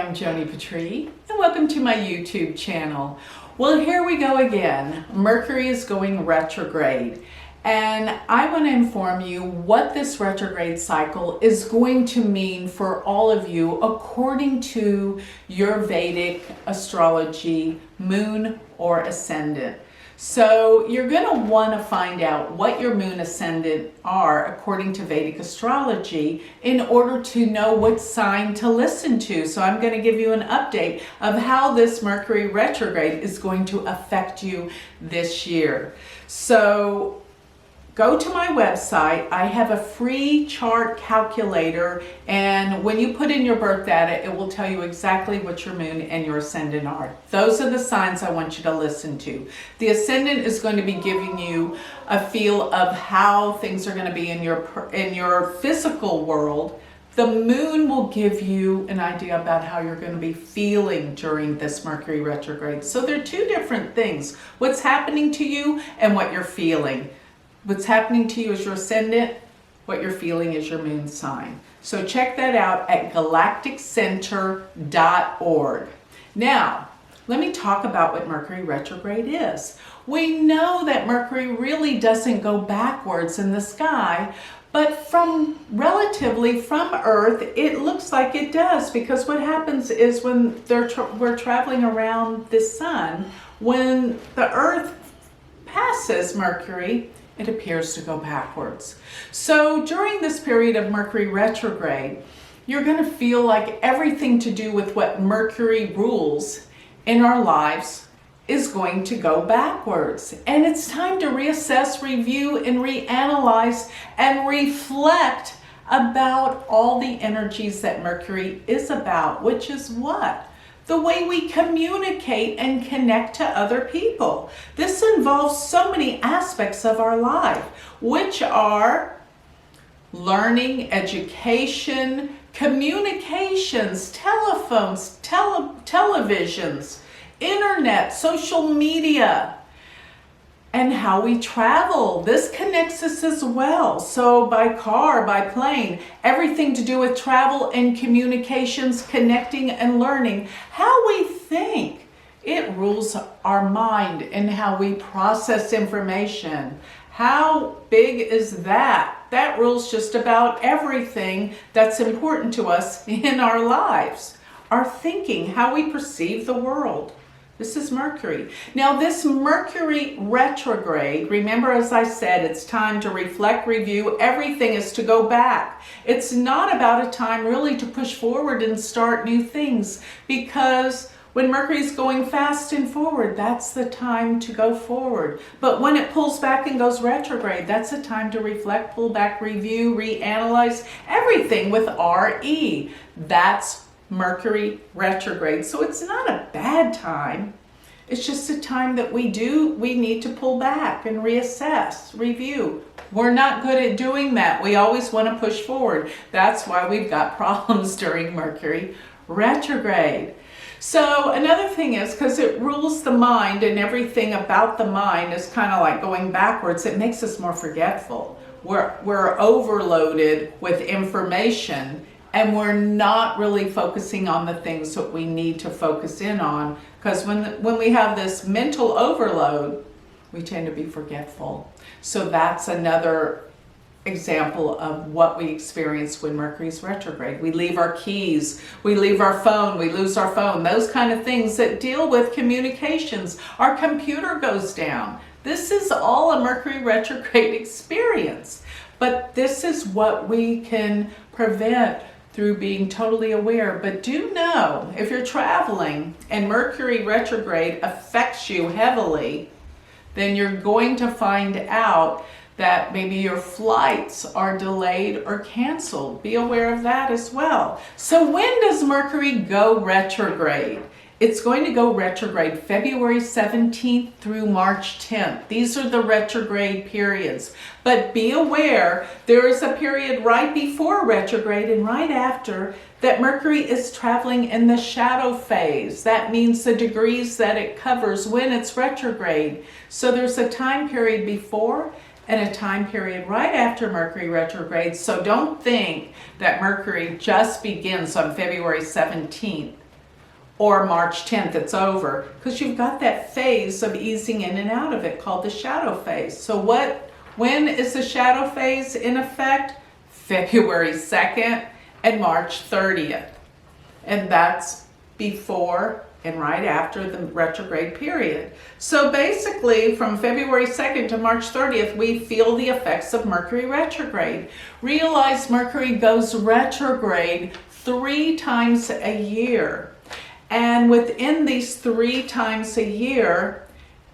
I'm Joni Patry, and welcome to my YouTube channel. Well, here we go again. Mercury is going retrograde, and I want to inform you what this retrograde cycle is going to mean for all of you according to your Vedic astrology, moon or ascendant. So you're going to want to find out what your moon ascendant are according to Vedic astrology in order to know what sign to listen to. So I'm going to give you an update of how this Mercury retrograde is going to affect you this year. So go to my website. I have a free chart calculator, and when you put in your birth data, it will tell you exactly what your moon and your ascendant are. Those are the signs I want you to listen to. The ascendant is going to be giving you a feel of how things are going to be in your physical world. The moon will give you an idea about how you're going to be feeling during this Mercury retrograde. So they're two different things. What's happening to you and what you're feeling. What's happening to you is your ascendant, what you're feeling is your moon sign. So check that out at galacticcenter.org. Now, let me talk about what Mercury retrograde is. We know that Mercury really doesn't go backwards in the sky, but from Earth, it looks like it does, because what happens is when we're traveling around the sun, when the Earth passes Mercury, it appears to go backwards. So during this period of Mercury retrograde, you're going to feel like everything to do with what Mercury rules in our lives is going to go backwards. And it's time to reassess, review, and reanalyze and reflect about all the energies that Mercury is about, which is what? The way we communicate and connect to other people. This involves so many aspects of our life, which are learning, education, communications, telephones, televisions, internet, social media, and how we travel. This connects us as well. So by car, by plane, everything to do with travel and communications, connecting and learning. How we think, it rules our mind and how we process information. How big is that? That rules just about everything that's important to us in our lives. Our thinking, how we perceive the world. This is Mercury. Now this Mercury retrograde, remember, as I said, it's time to reflect, review. Everything is to go back. It's not about a time really to push forward and start new things, because when Mercury's going fast and forward, that's the time to go forward. But when it pulls back and goes retrograde, that's a time to reflect, pull back, review, reanalyze, everything with RE. That's Mercury retrograde. So it's not a bad time. It's just a time that we need to pull back and reassess, review. We're not good at doing that. We always want to push forward. That's why we've got problems during Mercury retrograde. So another thing is, because it rules the mind and everything about the mind is kind of like going backwards, it makes us more forgetful. We're overloaded with information, and we're not really focusing on the things that we need to focus in on, because when we have this mental overload, we tend to be forgetful. So that's another example of what we experience when Mercury's retrograde. We leave our keys, we leave our phone, we lose our phone, those kind of things that deal with communications. Our computer goes down. This is all a Mercury retrograde experience. But this is what we can prevent through being totally aware. But do know, if you're traveling and Mercury retrograde affects you heavily, then you're going to find out that maybe your flights are delayed or canceled. Be aware of that as well. So when does Mercury go retrograde? It's going to go retrograde February 17th through March 10th. These are the retrograde periods. But be aware, there is a period right before retrograde and right after that Mercury is traveling in the shadow phase. That means the degrees that it covers when it's retrograde. So there's a time period before and a time period right after Mercury retrograde. So don't think that Mercury just begins on February 17th. or March 10th, it's over, because you've got that phase of easing in and out of it called the shadow phase. So when is the shadow phase in effect? February 2nd and March 30th. And that's before and right after the retrograde period. So basically from February 2nd to March 30th, we feel the effects of Mercury retrograde. Realize Mercury goes retrograde 3 times a year. And within these 3 times a year,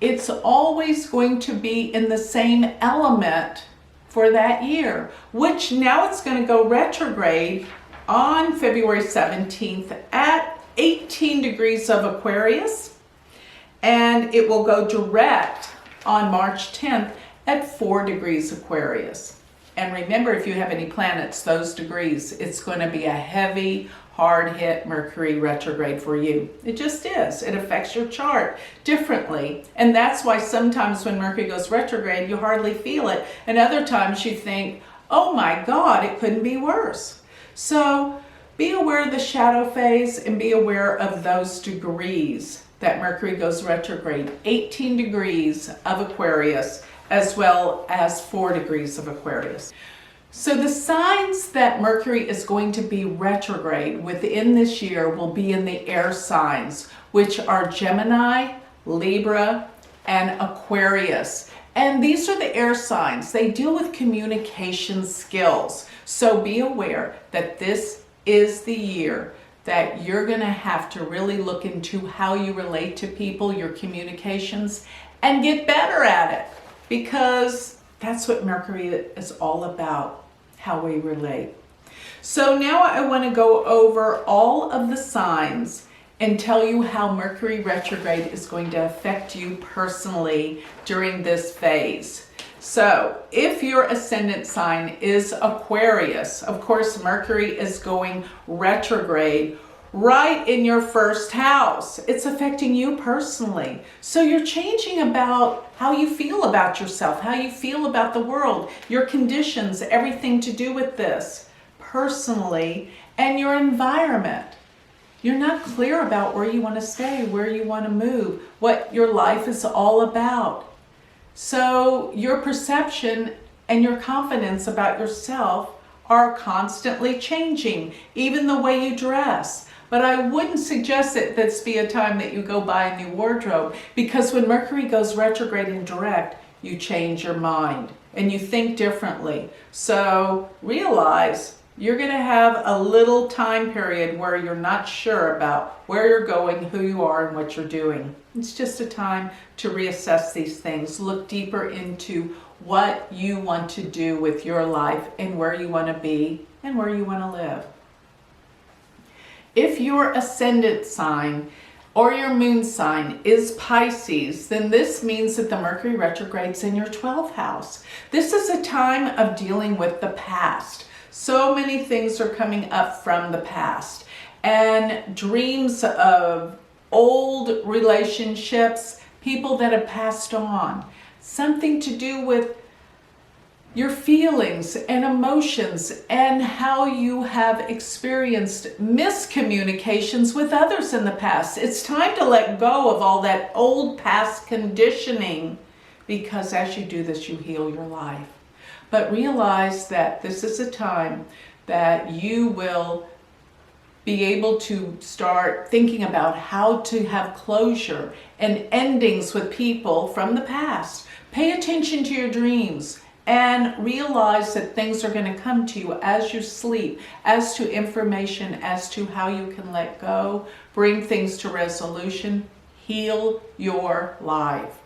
it's always going to be in the same element for that year, which now it's going to go retrograde on February 17th at 18 degrees of Aquarius, and it will go direct on March 10th at 4 degrees Aquarius. And remember, if you have any planets, those degrees, it's going to be a heavy, hard hit Mercury retrograde for you. It just is. It affects your chart differently. And that's why sometimes when Mercury goes retrograde, you hardly feel it. And other times you think, oh my God, it couldn't be worse. So be aware of the shadow phase and be aware of those degrees that Mercury goes retrograde. 18 degrees of Aquarius as well as 4 degrees of Aquarius. So the signs that Mercury is going to be retrograde within this year will be in the air signs, which are Gemini, Libra, and Aquarius. And these are the air signs. They deal with communication skills. So be aware that this is the year that you're going to have to really look into how you relate to people, your communications, and get better at it, because that's what Mercury is all about, how we relate. So now I want to go over all of the signs and tell you how Mercury retrograde is going to affect you personally during this phase. So if your ascendant sign is Aquarius, of course Mercury is going retrograde right in your first house. It's affecting you personally. So you're changing about how you feel about yourself, how you feel about the world, your conditions, everything to do with this personally, and your environment. You're not clear about where you want to stay, where you want to move, what your life is all about. So your perception and your confidence about yourself are constantly changing, even the way you dress. But I wouldn't suggest that this be a time that you go buy a new wardrobe, because when Mercury goes retrograde and direct, you change your mind and you think differently. So realize you're going to have a little time period where you're not sure about where you're going, who you are, and what you're doing. It's just a time to reassess these things, look deeper into what you want to do with your life and where you want to be and where you want to live. If your ascendant sign or your moon sign is Pisces, then this means that the Mercury retrograde's in your 12th house. This is a time of dealing with the past. So many things are coming up from the past, and dreams of old relationships, people that have passed on, something to do with your feelings and emotions and how you have experienced miscommunications with others in the past. It's time to let go of all that old past conditioning, because as you do this, you heal your life. But realize that this is a time that you will be able to start thinking about how to have closure and endings with people from the past. Pay attention to your dreams and realize that things are going to come to you as you sleep, as to information, as to how you can let go, bring things to resolution, heal your life.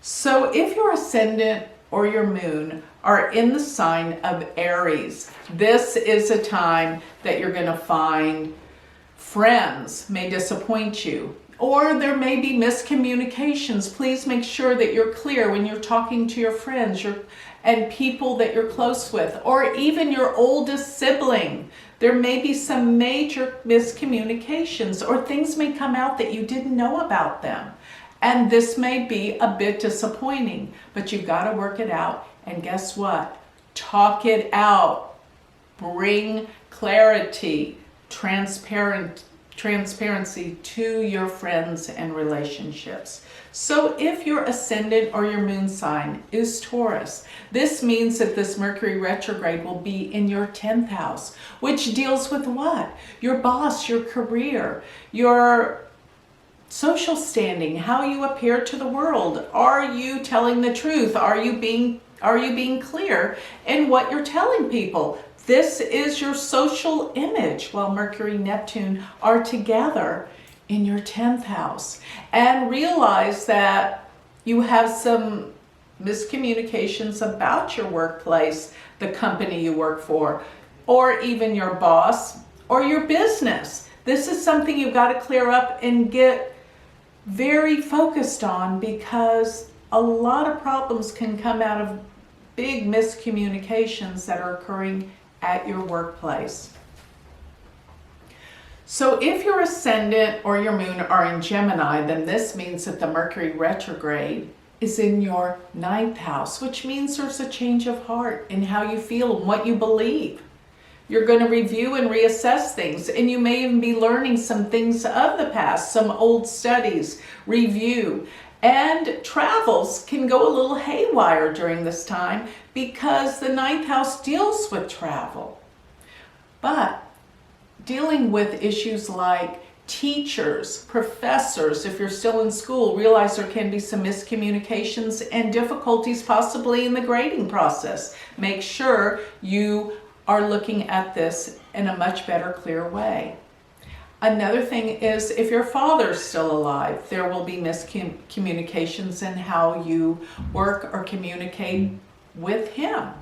So if your ascendant or your moon are in the sign of Aries, this is a time that you're going to find friends may disappoint you, or there may be miscommunications. Please make sure that you're clear when you're talking to your friends and people that you're close with, or even your oldest sibling. There may be some major miscommunications, or things may come out that you didn't know about them. And this may be a bit disappointing, but you've got to work it out. And guess what? Talk it out. Bring clarity, transparency transparency to your friends and relationships. So if your ascendant or your moon sign is Taurus, this means that this Mercury retrograde will be in your 10th house, which deals with what? Your boss, your career, your social standing, how you appear to the world. Are you telling the truth? Are you being clear in what you're telling people? This is your social image while Mercury and Neptune are together in your 10th house. And realize that you have some miscommunications about your workplace, the company you work for, or even your boss or your business. This is something you've got to clear up and get very focused on, because a lot of problems can come out of big miscommunications that are occurring at your workplace. So if your ascendant or your moon are in Gemini, then this means that the Mercury retrograde is in your 9th house, which means there's a change of heart in how you feel and what you believe. You're going to review and reassess things, and you may even be learning some things of the past, some old studies, review. And travels can go a little haywire during this time because the 9th house deals with travel. But dealing with issues like teachers, professors, if you're still in school, realize there can be some miscommunications and difficulties possibly in the grading process. Make sure you are looking at this in a much better, clear way. Another thing is, if your father's still alive, there will be miscommunications in how you work or communicate with him.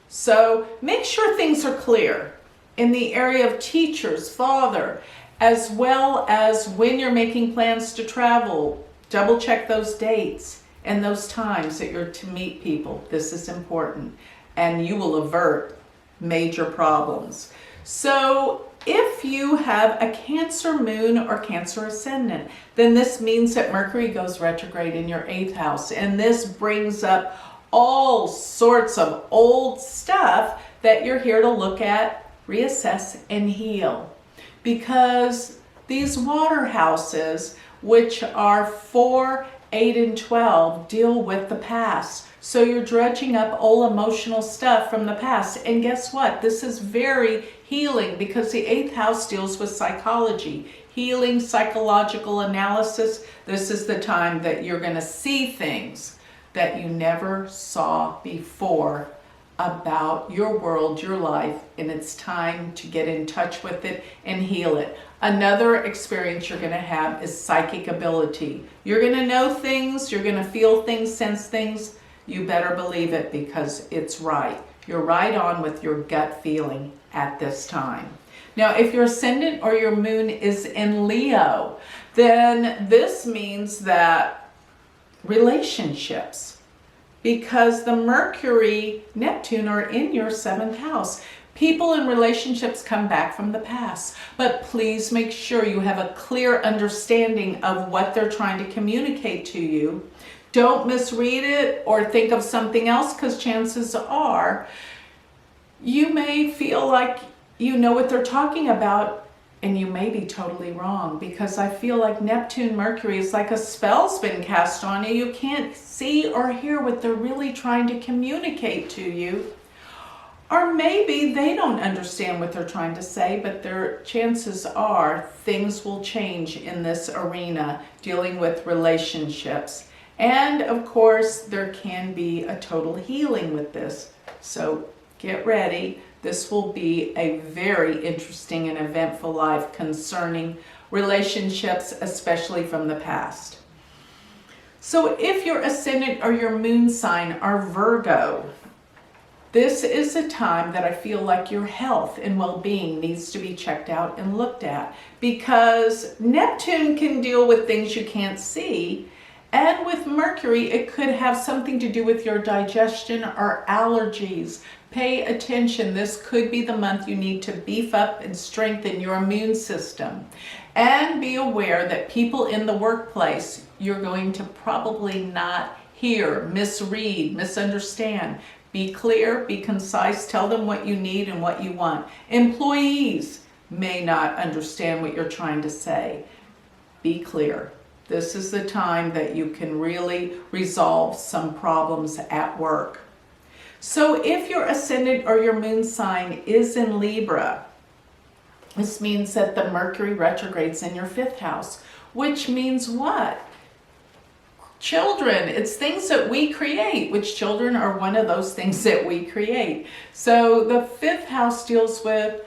So make sure things are clear in the area of teachers, father, as well as when you're making plans to travel. Double check those dates and those times that you're to meet people. This is important, and you will avert major problems. So if you have a Cancer moon or Cancer ascendant, then this means that Mercury goes retrograde in your 8th house, and this brings up all sorts of old stuff that you're here to look at, reassess, and heal. Because these water houses, which are 4, 8, and 12, deal with the past. So you're dredging up old emotional stuff from the past. And guess what? This is very healing, because the 8th house deals with psychology, healing, psychological analysis. This is the time that you're going to see things that you never saw before about your world, your life, and it's time to get in touch with it and heal it. Another experience you're going to have is psychic ability. You're going to know things, you're going to feel things, sense things. You better believe it, because it's right. You're right on with your gut feeling at this time. Now, if your ascendant or your moon is in Leo, then this means that relationships, because the Mercury, Neptune are in your 7th house. People in relationships come back from the past, but please make sure you have a clear understanding of what they're trying to communicate to you. Don't misread it or think of something else, because chances are you may feel like you know what they're talking about, and you may be totally wrong, because I feel like Neptune, Mercury is like a spell's been cast on you. You can't see or hear what they're really trying to communicate to you. Or maybe they don't understand what they're trying to say, but their chances are things will change in this arena dealing with relationships. And of course, there can be a total healing with this. So get ready. This will be a very interesting and eventful life concerning relationships, especially from the past. So if your ascendant or your moon sign are Virgo, this is a time that I feel like your health and well-being needs to be checked out and looked at, because Neptune can deal with things you can't see. And with Mercury, it could have something to do with your digestion or allergies. Pay attention. This could be the month you need to beef up and strengthen your immune system. And be aware that people in the workplace, you're going to probably not hear, misread, misunderstand. Be clear, be concise, tell them what you need and what you want. Employees, may not understand what you're trying to say. Be clear. This is the time that you can really resolve some problems at work. So if your ascendant or your moon sign is in Libra, this means that the Mercury retrograde's in your 5th house, which means what? Children. It's things that we create, which children are one of those things that we create. So the 5th house deals with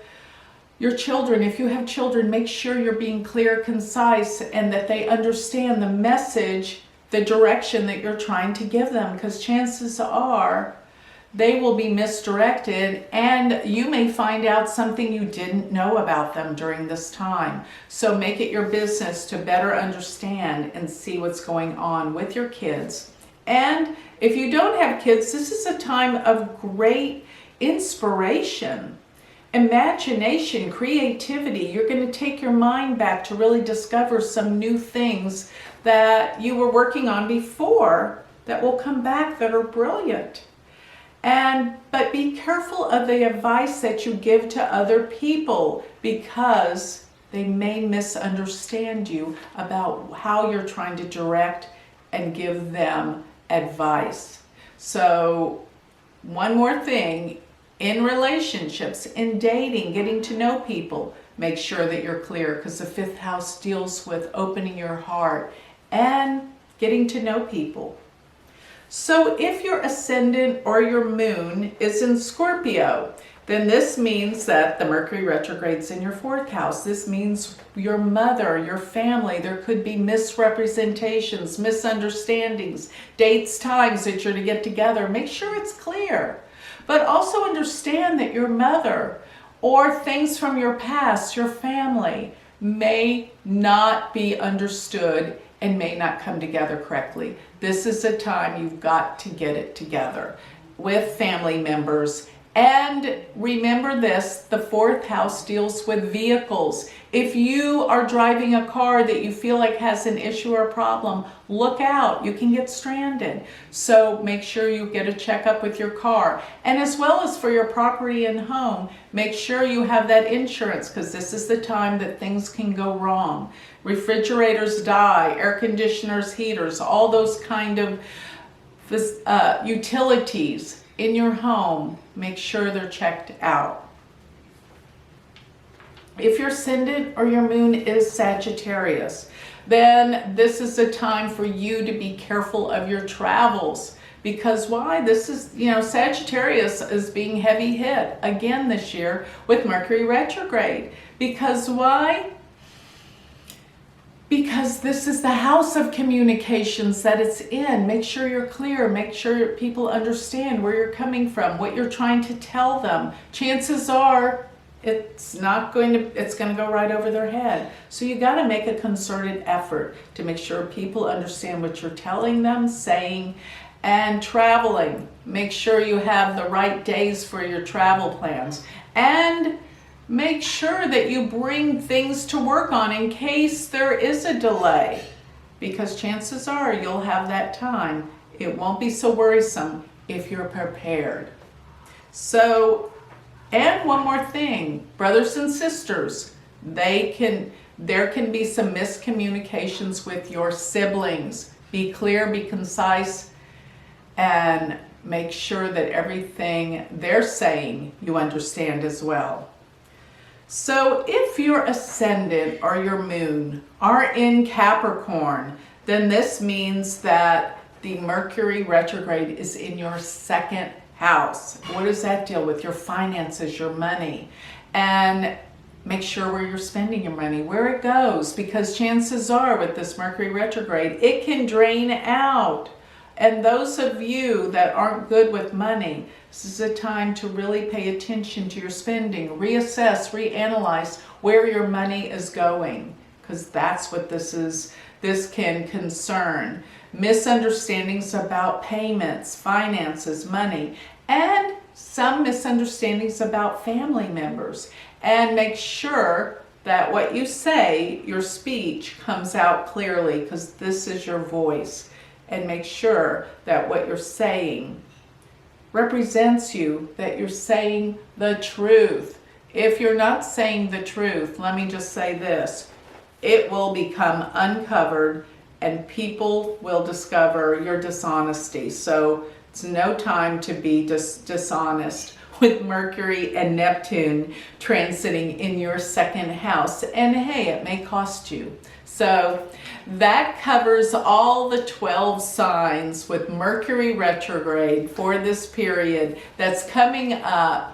your children. If you have children, make sure you're being clear, concise, and that they understand the message, the direction that you're trying to give them, because chances are they will be misdirected and you may find out something you didn't know about them during this time. So make it your business to better understand and see what's going on with your kids. And if you don't have kids, this is a time of great inspiration, imagination, creativity. You're going to take your mind back to really discover some new things that you were working on before that will come back that are brilliant. But be careful of the advice that you give to other people, because they may misunderstand you about how you're trying to direct and give them advice. So one more thing, in relationships, in dating, getting to know people, make sure that you're clear, because the 5th house deals with opening your heart and getting to know people. So if your ascendant or your moon is in Scorpio, then this means that the Mercury retrograde's in your 4th house. This means your mother, your family. There could be misrepresentations, misunderstandings, dates, times that you're to get together. Make sure it's clear. But also understand that your mother or things from your past, your family, may not be understood and may not come together correctly. This is a time you've got to get it together with family members. And remember this, the 4th house deals with vehicles. If you are driving a car that you feel like has an issue or a problem, look out, you can get stranded. So make sure you get a checkup with your car. And as well as for your property and home, make sure you have that insurance, because this is the time that things can go wrong. Refrigerators die, air conditioners, heaters, all those kind of utilities in your home, make sure they're checked out. If your ascendant or your moon is Sagittarius, then this is a time for you to be careful of your travels. Because why? This is, Sagittarius is being heavy hit again this year with Mercury retrograde. Because why? Because this is the house of communications that it's in. Make sure you're clear. Make sure people understand where you're coming from, what you're trying to tell them. Chances are it's going to go right over their head. So you got to make a concerted effort to make sure people understand what you're telling them, saying, and traveling. Make sure you have the right days for your travel plans. And make sure that you bring things to work on in case there is a delay, because chances are you'll have that time. It won't be so worrisome if you're prepared. So, and one more thing, brothers and sisters, there can be some miscommunications with your siblings. Be clear, be concise, and make sure that everything they're saying you understand as well. So if your ascendant or your moon are in Capricorn, then this means that the Mercury retrograde is in your 2nd house. What does that deal with? Your finances, your money. And make sure where you're spending your money, where it goes, because chances are with this Mercury retrograde, it can drain out. And those of you that aren't good with money, this is a time to really pay attention to your spending, reassess, reanalyze where your money is going, because that's what this is. This can concern misunderstandings about payments, finances, money, and some misunderstandings about family members. And make sure that what you say, your speech, comes out clearly, because this is your voice. And make sure that what you're saying represents you, that you're saying the truth. If you're not saying the truth, let me just say this, it will become uncovered and people will discover your dishonesty. So it's no time to be dishonest with Mercury and Neptune transiting in your second house. And hey, it may cost you. So that covers all the 12 signs with Mercury retrograde for this period that's coming up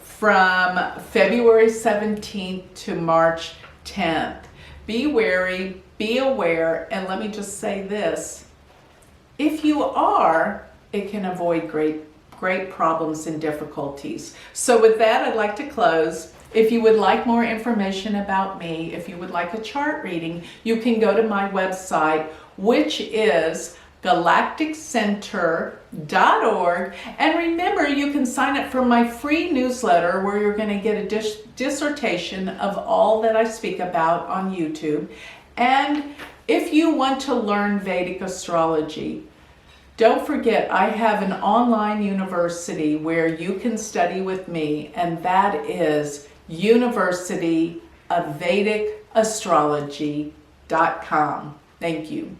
from February 17th to March 10th. Be wary, be aware, and let me just say this. If you are, it can avoid great problems and difficulties. So with that, I'd like to close. If you would like more information about me, if you would like a chart reading, you can go to my website, which is galacticcenter.org. And remember, you can sign up for my free newsletter where you're going to get a dissertation of all that I speak about on YouTube. And if you want to learn Vedic astrology, don't forget, I have an online university where you can study with me, and that is University of Vedic Astrology.com. Thank you.